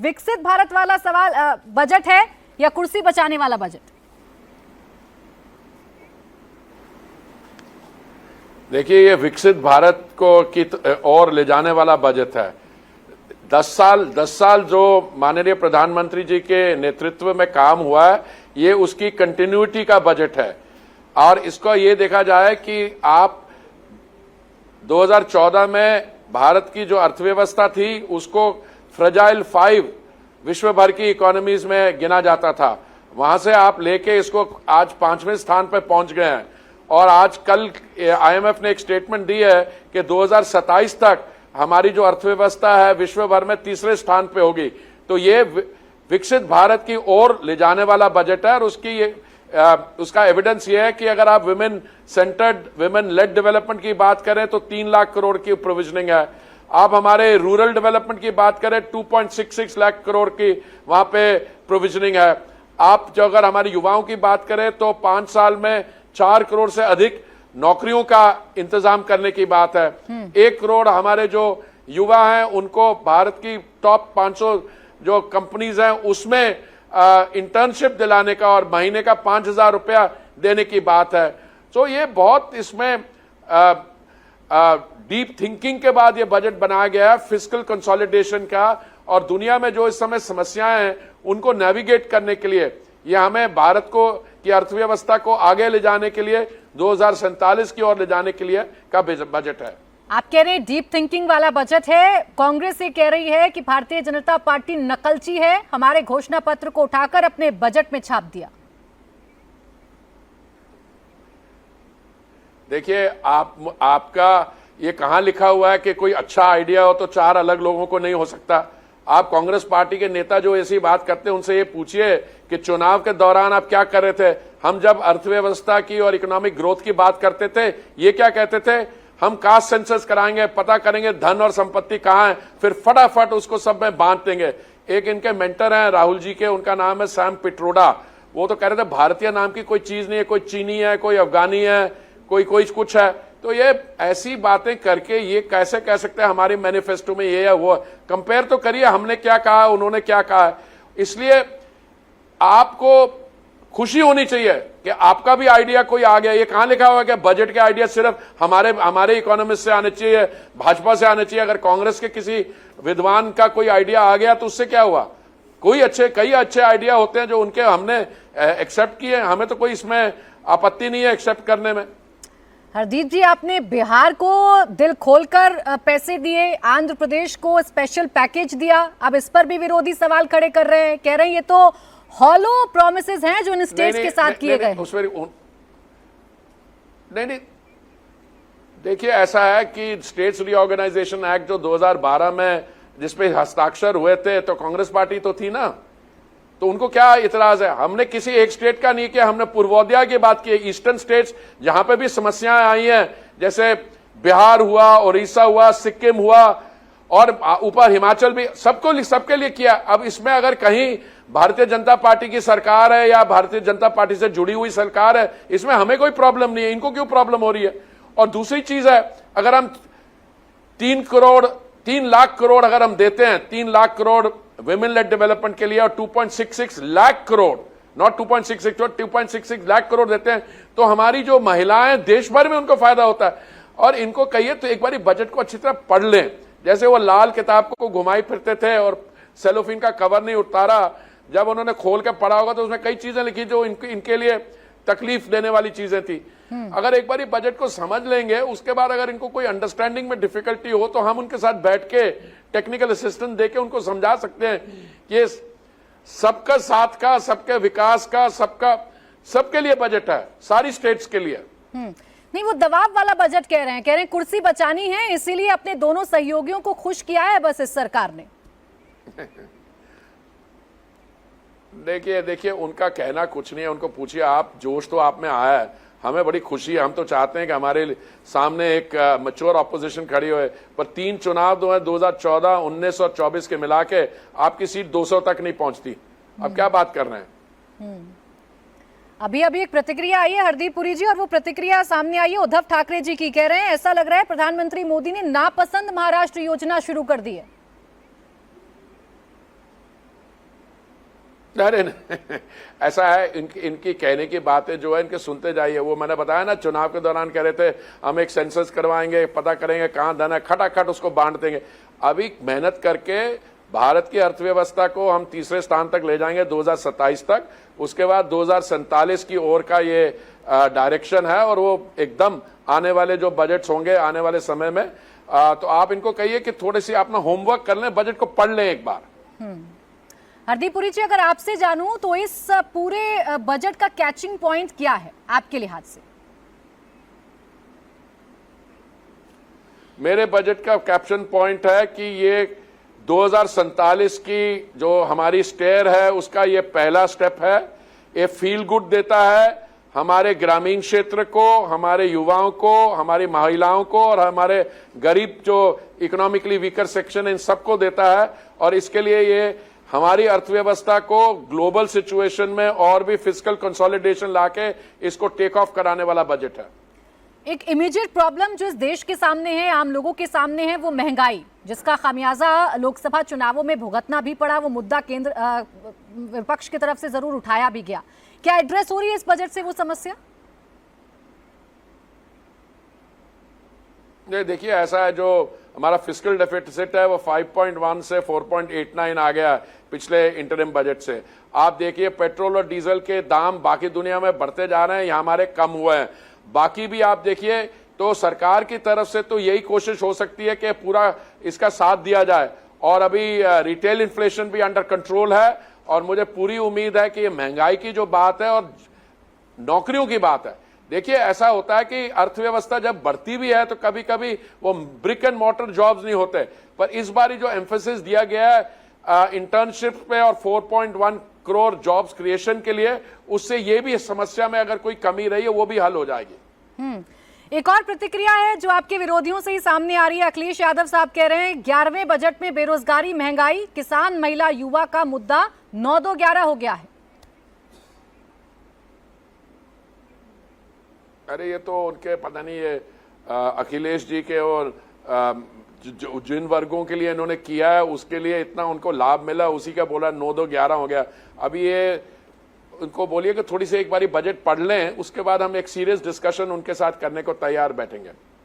विकसित भारत वाला सवाल बजट है या कुर्सी बचाने वाला बजट? देखिए, ये विकसित भारत को की और ले जाने वाला बजट है। 10 साल जो माननीय प्रधानमंत्री जी के नेतृत्व में काम हुआ है, ये उसकी कंटिन्यूटी का बजट है। और इसको ये देखा जाए कि आप 2014 में भारत की जो अर्थव्यवस्था थी उसको फ्रेजाइल 5 विश्व भर की इकोनॉमीज में गिना जाता था। वहां से आप लेके इसको आज 5वें स्थान पर पहुंच गए हैं। और आज कल IMF ने एक स्टेटमेंट दी है कि 2027 तक हमारी जो अर्थव्यवस्था है विश्व भर में 3रे स्थान पे होगी। तो ये विकसित भारत की ओर ले जाने वाला बजट है। और उसका एविडेंस ये है कि अगर आप women centred, women lead development की बात करें तो 3 लाख करोड़ की प्रोविजनिंग है। आप हमारे रूरल डेवलपमेंट की बात करें 2.66 लाख करोड़ की वहां पे प्रोविजनिंग है। आप जो अगर हमारे युवाओं की बात करें तो 5 साल में 4 करोड़ से अधिक नौकरियों का इंतजाम करने की बात है। 1 करोड़ हमारे जो युवा हैं उनको भारत की टॉप 500 जो कंपनीज हैं उसमें इंटर्नशिप दिलाने का और महीने का 5,000 रुपया देने की बात है। तो ये बहुत इसमें डीप थिंकिंग के बाद ये बजट बनाया गया है फिस्कल कंसोलिडेशन का। और दुनिया में जो इस समय समस्याएं हैं उनको नेविगेट करने के लिए ये हमें भारत को की अर्थव्यवस्था को आगे ले जाने के लिए 2047 की ओर ले जाने के लिए का बजट है। आप कह रहे हैं डीप थिंकिंग वाला बजट है। कांग्रेस ये कह रही है कि भारतीय जनता पार्टी नकलची है, हमारे घोषणा पत्र को उठाकर अपने बजट में छाप दिया। देखिए, आपका ये कहां लिखा हुआ है कि कोई अच्छा आइडिया हो तो 4 अलग लोगों को नहीं हो सकता। आप कांग्रेस पार्टी के नेता जो ऐसी बात करते हैं उनसे ये पूछिए कि चुनाव के दौरान आप क्या कर रहे थे। हम जब अर्थव्यवस्था की और इकोनॉमिक ग्रोथ की बात करते थे ये क्या कहते थे, हम कास्ट सेंसस कराएंगे, पता करेंगे धन और संपत्ति कहां है, फिर फटाफट उसको सब में बांट देंगे। एक इनके मेंटर हैं राहुल जी के, उनका नाम है सैम पिट्रोडा। वो तो कह रहे थे भारतीय नाम की कोई चीज नहीं है, कोई चीनी है, कोई अफगानी है, कोई कुछ है। तो ये ऐसी बातें करके ये कैसे कह सकते हैं हमारी मैनिफेस्टो में ये है वो। कंपेयर तो करिए हमने क्या कहा, उन्होंने क्या कहा। इसलिए आपको खुशी होनी चाहिए कि आपका भी आइडिया कोई आ गया। ये कहां लिखा हुआ है कि बजट के आइडिया सिर्फ हमारे इकोनॉमिस्ट से आने चाहिए, भाजपा से आने चाहिए। अगर कांग्रेस के किसी विद्वान का कोई आइडिया आ गया तो उससे क्या हुआ? कई अच्छे आइडिया होते हैं जो उनके हमने एक्सेप्ट किए। हमें तो कोई इसमें आपत्ति नहीं है एक्सेप्ट करने में। हरदीप जी, आपने बिहार को दिल खोलकर पैसे दिए, आंध्र प्रदेश को स्पेशल पैकेज दिया। अब इस पर भी विरोधी सवाल खड़े कर रहे हैं, कह रहे हैं ये तो हॉलो प्रॉमिसेस हैं जो इन स्टेट्स के साथ किए गए। नहीं, देखिए ऐसा है कि स्टेट्स रीऑर्गेनाइजेशन एक्ट जो 2012 में जिसपे हस्ताक्षर हुए थे तो कांग्रेस पार्टी तो थी ना, तो उनको क्या इतराज है? हमने किसी एक स्टेट का नहीं किया, हमने पूर्वोदय की बात की। ईस्टर्न स्टेट्स जहां पे भी समस्याएं आई हैं, जैसे बिहार हुआ, उड़ीसा हुआ, सिक्किम हुआ और ऊपर हिमाचल भी, सबके लिए किया। अब इसमें अगर कहीं भारतीय जनता पार्टी की सरकार है या भारतीय जनता पार्टी से जुड़ी हुई सरकार है, इसमें हमें कोई प्रॉब्लम नहीं है, इनको क्यों प्रॉब्लम हो रही है? और दूसरी चीज है, अगर हम 3 लाख करोड़ अगर हम देते हैं, 3 lakh crore women lead development के लिए और 2.66 लाख करोड़, नॉट 2.66 लाख करोड़ देते हैं, तो हमारी जो महिलाएं देश भर में उनको फायदा होता है। और इनको कहिए तो एक बार बजट को अच्छी तरह पढ़ लें। जैसे वो लाल किताब को घुमाई फिरते थे और सेलोफिन का कवर नहीं उतारा, जब उन्होंने खोल के पढ़ा होगा तो उसमें कई चीजें लिखी जो इनके लिए तकलीफ देने वाली चीजें थी। अगर एक बार बजट को समझ लेंगे, उसके बाद अगर इनको कोई अंडरस्टैंडिंग में डिफिकल्टी हो तो हम उनके साथ बैठ के टेक्निकल असिस्टेंस देके उनको समझा सकते हैं कि सबका साथ का, सबके विकास का, सबके लिए बजट है, सारी स्टेट्स के लिए। नहीं, वो दबाव वाला बजट कह रहे हैं कुर्सी बचानी है, इसीलिए अपने दोनों सहयोगियों को खुश किया है बस इस सरकार ने। देखिए उनका कहना कुछ नहीं है, उनको पूछिए आप। जोश तो आप में आया है, हमें बड़ी खुशी है। हम तो चाहते हैं कि हमारे सामने एक मैच्योर ऑपोजिशन खड़ी हो, पर 3 चुनाव 2014, 19 और 24 के मिला के आपकी सीट 200 तक नहीं पहुंचती। अब क्या बात कर रहे हैं? अभी एक प्रतिक्रिया आई है हरदीप पुरी जी, और वो प्रतिक्रिया सामने आई है उद्धव ठाकरे जी की। कह रहे हैं ऐसा लग रहा है प्रधानमंत्री मोदी ने नापसंद महाराष्ट्र योजना शुरू कर दी है। अरे नहीं, ऐसा है, इनकी कहने की बातें जो है इनके सुनते जाइए। वो मैंने बताया ना, चुनाव के दौरान कह रहे थे हम एक सेंसस करवाएंगे, पता करेंगे कहां धन है, खटाखट उसको बांट देंगे। अभी मेहनत करके भारत की अर्थव्यवस्था को हम तीसरे स्थान तक ले जाएंगे 2027 तक। उसके बाद 2047 की ओर का ये डायरेक्शन है, और वो एकदम आने वाले जो बजट्स होंगे आने वाले समय में, तो आप इनको कहिए कि थोड़ी सी अपना होमवर्क कर लें, बजट को पढ़ लें एक बार। हरदीप पुरी जी, अगर आपसे जानूं तो इस पूरे बजट का कैचिंग पॉइंट क्या है आपके लिहाज से? मेरे बजट का कैप्शन पॉइंट है कि ये 2047 की जो हमारी स्टेयर है उसका ये पहला स्टेप है। ये फील गुड देता है हमारे ग्रामीण क्षेत्र को, हमारे युवाओं को, हमारी महिलाओं को, और हमारे गरीब जो इकोनॉमिकली वीकर सेक्शन है इन सबको देता है। और इसके लिए ये हमारी अर्थव्यवस्था को ग्लोबल सिचुएशन में और भी फिस्कल कंसोलिडेशन लाके इसको टेक ऑफ कराने वाला बजट है। एक इमीडिएट प्रॉब्लम जो इस देश के सामने है, आम लोगों के सामने है, वो महंगाई, जिसका खामियाजा लोकसभा चुनावों में भुगतना भी पड़ा। वो मुद्दा केंद्र विपक्ष की तरफ से जरूर उठाया भी गया। क्या एड्रेस हो रही है इस बजट से वो समस्या? नहीं, देखिए ऐसा है, जो हमारा फिस्कल डेफिसिट है वो 5.1 से 4.89 आ गया पिछले इंटरिम बजट से। आप देखिए पेट्रोल और डीजल के दाम बाकी दुनिया में बढ़ते जा रहे हैं, यहाँ हमारे कम हुए हैं। बाकी भी आप देखिए तो सरकार की तरफ से तो यही कोशिश हो सकती है कि पूरा इसका साथ दिया जाए। और अभी रिटेल इन्फ्लेशन भी अंडर कंट्रोल है, और मुझे पूरी उम्मीद है कि ये महंगाई की जो बात है और नौकरियों की बात है, देखिए ऐसा होता है कि अर्थव्यवस्था जब बढ़ती भी है तो कभी कभी वो ब्रिक एंड मॉर्टर जॉब्स नहीं होते, पर इस बार जो एम्फेसिस दिया गया है इंटर्नशिप पे और 4.1 करोड़ जॉब्स क्रिएशन के लिए, उससे ये भी समस्या में अगर कोई कमी रही है वो भी हल हो जाएगी। एक और प्रतिक्रिया है जो आपके विरोधियों से ही सामने आ रही है। अखिलेश यादव साहब कह रहे हैं 11वें बजट में बेरोजगारी, महंगाई, किसान, महिला, युवा का मुद्दा 9-2-11 हो गया है। अरे ये तो उनके पता नहीं, ये अखिलेश जी के और जिन वर्गों के लिए इन्होंने किया है उसके लिए इतना उनको लाभ मिला, उसी का बोला 9-2-11 हो गया। अभी ये उनको बोलिए कि थोड़ी सी एक बारी बजट पढ़ लें, उसके बाद हम एक सीरियस डिस्कशन उनके साथ करने को तैयार बैठेंगे।